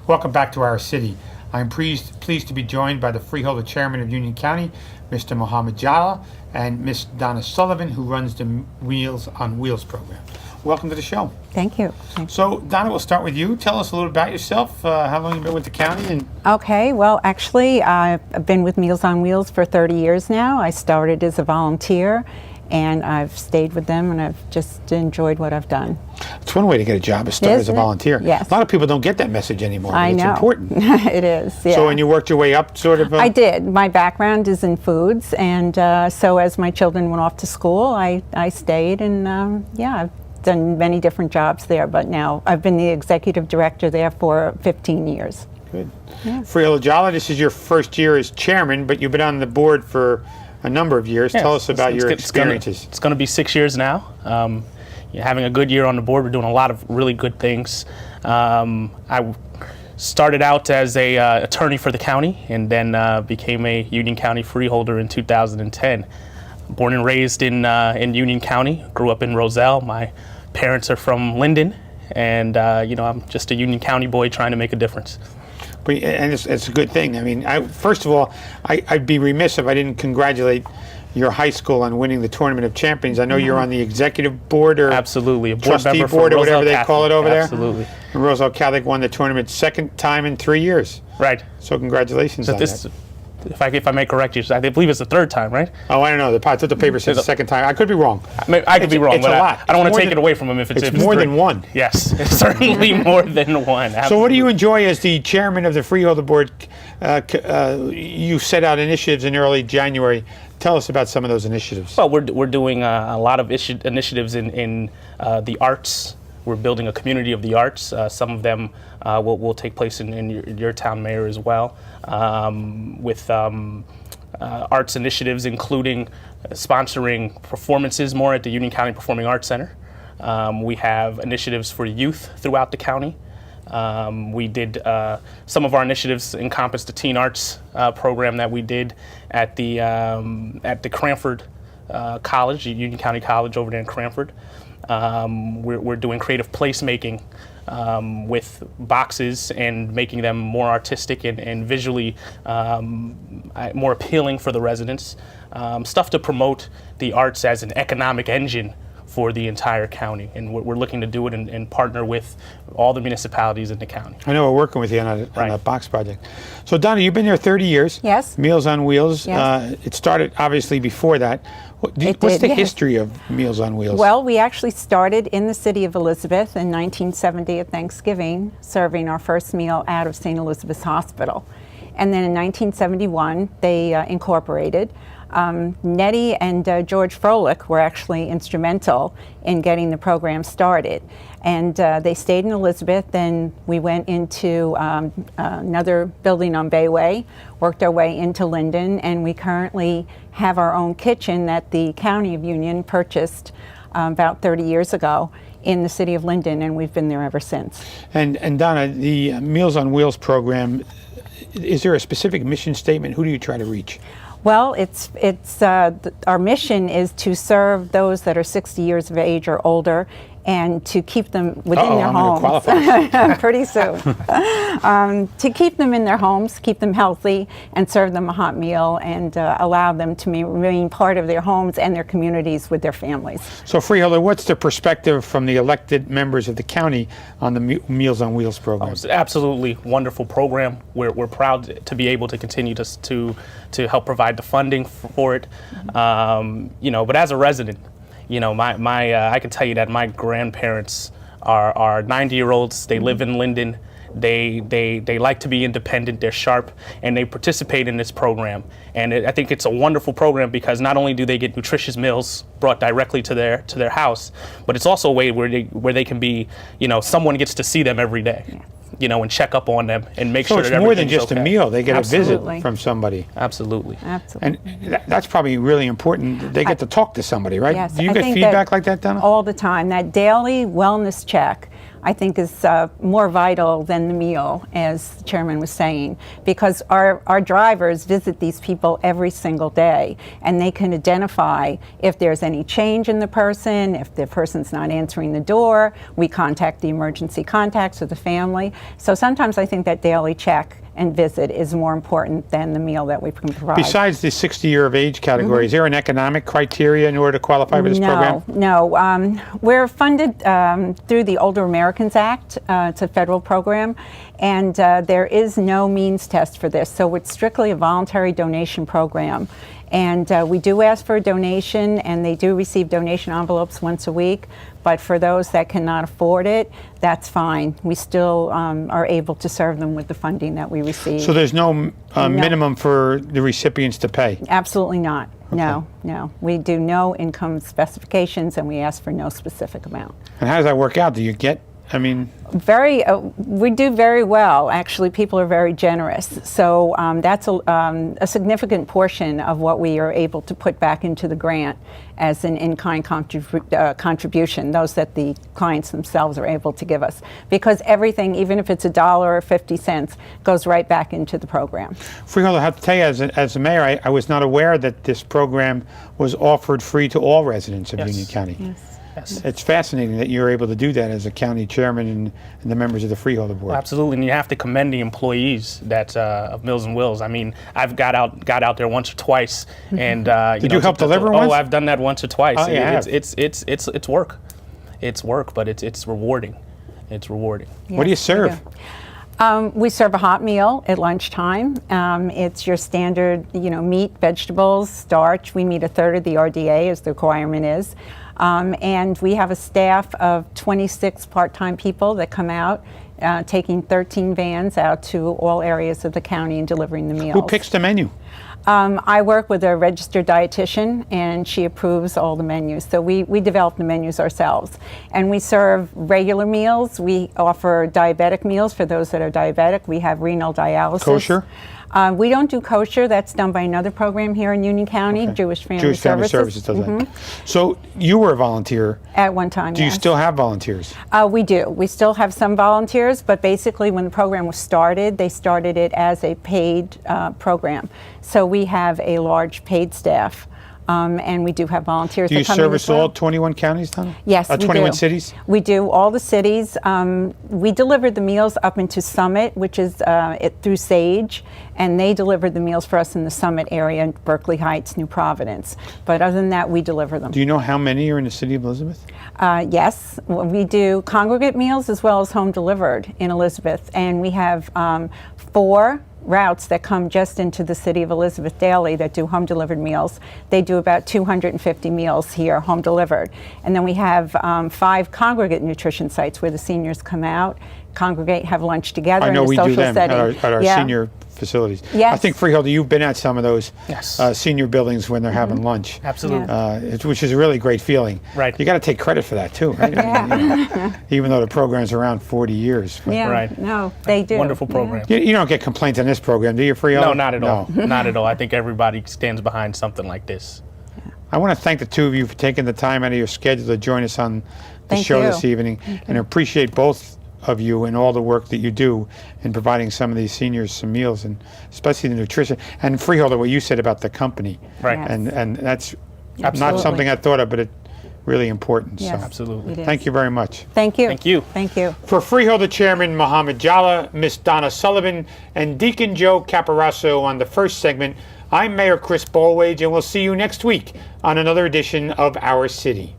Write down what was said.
Welcome back to our city. I'm pleased to be joined by the Freeholder Chairman of Union County, Mr. Mohammed Jalal, and Ms. Donna Sullivan, who runs the Meals on Wheels program. Welcome to the show. Thank you. So, Donna, we'll start with you. Tell us a little about yourself, how long you've been with the county. Okay, well, actually, I've been with Meals on Wheels for 30 years now. I started as a volunteer, and I've stayed with them, and I've just enjoyed what I've done. It's one way to get a job, is start as a volunteer. Yes. A lot of people don't get that message anymore. I know. It's important. It is, yeah. So, and you worked your way up, sort of? I did. My background is in foods, and so as my children went off to school, I stayed, and yeah, I've done many different jobs there, but now I've been the executive director there for 15 years. Good. Yeah. Freeholder Jalal, this is your first year as chairman, but you've been on the board for a number of years. Yeah, Tell us about your experiences. It's going to be 6 years now. Having a good year on the board, we're doing a lot of really good things. I started out as a attorney for the county, and then became a Union County freeholder in 2010. Born and raised in Union County, grew up in Roselle. My parents are from Linden, and I'm just a Union County boy trying to make a difference. And it's a good thing. I mean, first of all, I'd be remiss if I didn't congratulate your high school on winning the Tournament of Champions. I know you're on the executive board or absolutely a board trustee member board for or whatever Roselle they call it over absolutely. there. And Roselle Catholic won the tournament second time in 3 years. Right. So congratulations on that. If I may correct you, I believe it's the third time, right? Oh, I don't know. I thought the paper said the second time. I could be wrong. I could be wrong, but I don't want to take it away from him if it's more than one. Yes, it's certainly more than one. Absolutely. So what do you enjoy as the chairman of the Freeholder Board? You set out initiatives in early January. Tell us about some of those initiatives. Well, we're doing a lot of initiatives in the arts. We're building a community of the arts. Some of them will take place in your town, Mayor, as well, with arts initiatives, including sponsoring performances more at the Union County Performing Arts Center. We have initiatives for youth throughout the county. We did some of our initiatives encompass the teen arts program that we did at the Cranford College, Union County College over there in Cranford. We're doing creative placemaking with boxes and making them more artistic and visually more appealing for the residents. Stuff to promote the arts as an economic engine for the entire county, and we're looking to do it and partner with all the municipalities in the county. I know we're working with you on that box project. So Donna, you've been there 30 years. Yes. Meals on Wheels. Yes. It started obviously before that. What's the history of Meals on Wheels? Well, we actually started in the city of Elizabeth in 1970 at Thanksgiving, serving our first meal out of St. Elizabeth's Hospital. And then in 1971, they incorporated. Nettie and George Froelich were actually instrumental in getting the program started. And they stayed in Elizabeth, then we went into another building on Bayway, worked our way into Linden, and we currently have our own kitchen that the County of Union purchased about 30 years ago in the city of Linden, and we've been there ever since. And Donna, the Meals on Wheels program, is there a specific mission statement? Who do you try to reach? Well, our mission is to serve those that are 60 years of age or older and to keep them within their homes. Pretty soon. To keep them in their homes, keep them healthy, and serve them a hot meal, and allow them to remain part of their homes and their communities with their families. So, Freeholder, what's the perspective from the elected members of the county on the Meals on Wheels program? It's an absolutely wonderful program. We're proud to be able to continue to help provide the funding for it. But as a resident, I can tell you that my grandparents are 90-year-olds. They live in Linden. They like to be independent. They're sharp, and they participate in this program. And I think it's a wonderful program because not only do they get nutritious meals brought directly to their house, but it's also a way where they can be, someone gets to see them every day. And check up on them and make sure that everything's okay. So it's more than just a meal. They get a visit from somebody. Absolutely. Absolutely. And that's probably really important. They get to talk to somebody, right? Yes. Do you get feedback like that, Donna? All the time. That daily wellness check. I think is more vital than the meal, as the chairman was saying, because our drivers visit these people every single day, and they can identify if there's any change in the person, if the person's not answering the door. We contact the emergency contacts or the family. So sometimes I think that daily check and visit is more important than the meal that we can provide. Besides the 60 year of age category, is there an economic criteria in order to qualify for this program? No. We're funded through the Older Americans Act. It's a federal program, and there is no means test for this. So it's strictly a voluntary donation program. And we do ask for a donation, and they do receive donation envelopes once a week. But for those that cannot afford it, that's fine. We still are able to serve them with the funding that we receive. So there's no minimum for the recipients to pay? Absolutely not. Okay. No. We do no income specifications, and we ask for no specific amount. And how does that work out? Do you get, we do very well. Actually, people are very generous. So that's a significant portion of what we are able to put back into the grant as an in-kind contribution, those that the clients themselves are able to give us. Because everything, even if it's $1 or 50 cents, goes right back into the program. Freeholder, I have to tell you, as a mayor, I was not aware that this program was offered free to all residents of Union County. Yes. It's fascinating that you're able to do that as a county chairman and the members of the Freeholder Board. Absolutely, and you have to commend the employees of Meals and Wills. I mean, I've got out there once or twice, and Did you help deliver once? Oh, I've done that once or twice. Oh, yeah, it's work. It's work, but it's rewarding. It's rewarding. What do you serve? We serve a hot meal at lunchtime. It's your standard, meat, vegetables, starch. We meet a third of the RDA, as the requirement is. And we have a staff of 26 part-time people that come out, taking 13 vans out to all areas of the county and delivering the meals. Who picks the menu? I work with a registered dietitian, and she approves all the menus. So we develop the menus ourselves. And we serve regular meals. We offer diabetic meals for those that are diabetic. We have renal dialysis. Kosher? We don't do kosher. That's done by another program here in Union County, Jewish Family Services. Does that. So you were a volunteer. At one time, Do you still have volunteers? We do. We still have some volunteers, but basically when the program was started, they started it as a paid program. So we have a large paid staff. And we do have volunteers. Do you that come in service as well. all 21 counties, Donna? Yes, we 21 do. cities? We do, all the cities. We delivered the meals up into Summit, which is through SAGE, and they delivered the meals for us in the Summit area, in Berkeley Heights, New Providence. But other than that, we deliver them. Do you know how many are in the city of Elizabeth? Yes, we do congregate meals as well as home delivered in Elizabeth, and we have 4 routes that come just into the city of Elizabeth daily that do home delivered meals. They do about 250 meals here, home delivered. And then we have 5 congregate nutrition sites where the seniors come out, congregate, have lunch together in a social setting. I know we do them at our senior facilities. Yes. I think, Freeholder, you've been at some of those Yes. senior buildings when they're having lunch. Absolutely. Which is a really great feeling. Right. You got to take credit for that too, right? Even though the program's around 40 years. Yeah, Right. no, they do. Wonderful program. You don't get complaints on this program, do you, Freeholder? No, not at all. Not at all. I think everybody stands behind something like this. I want to thank the two of you for taking the time out of your schedule to join us on the Thank show you. this evening, and appreciate both of you and all the work that you do in providing some of these seniors some meals, and especially the nutrition. And Freeholder, what you said about the company, Right. Yes. and that's not Absolutely. something I thought of, but it's really important. Yes. So Absolutely. It is. thank you very much. Thank you. Thank you. Thank you. For Freeholder Chairman Mohammed Jalla, Miss Donna Sullivan, and Deacon Joe Caparasso on the first segment, I'm Mayor Chris Ballwage, and we'll see you next week on another edition of Our City.